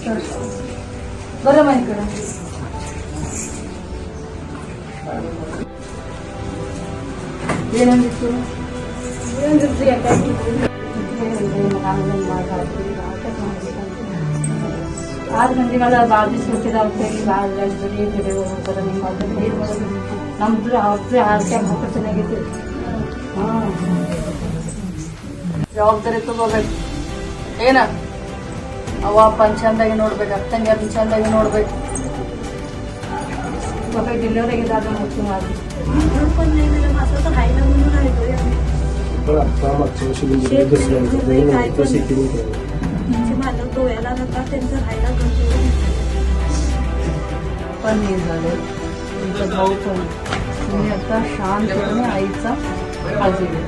नमस्कार. बरं माहिती करा. ಏನಂದಿತ್ತು ಆರು ಮಂದಿಗಳ ಬಾಧಿಸ್ಬಿಟ್ಟಿದ ಅವ್ರಿಗೆ ಭಾಳ ಜೊತೆ ಹೋಗ್ತಾರೆ ನಿಮ್ಮ ಅದನ್ನು ಏನು ಮಾಡೋದು ನಮ್ದು ಅವ್ರದ್ದು ಆರೋಗ್ಯ ಮಕ್ಕಳು ಚೆನ್ನಾಗಿತ್ತು. ಹಾಂ ಜವಾಬ್ದಾರಿ ತಗೋಬೇಕು. ಏನ ಅವ ಅಪ್ಪನ ಚಂದಾಗಿ ನೋಡ್ಬೇಕು, ಅಕ್ಕಂಗೆ ಅದನ್ನ ಚಂದಾಗಿ ನೋಡ್ಬೇಕು. बघा डिलिव्हरी दादा मोठी माझी पण नाही मला असं तर खायला म्हणून राहिलो पण आता मागच्या वर्षी मला डोळ्याला नका त्यांचं राहायला पण नाही झालं. तुमचा भाऊ पण तुम्ही आता शांतपणे आईचा काळजी घ्या.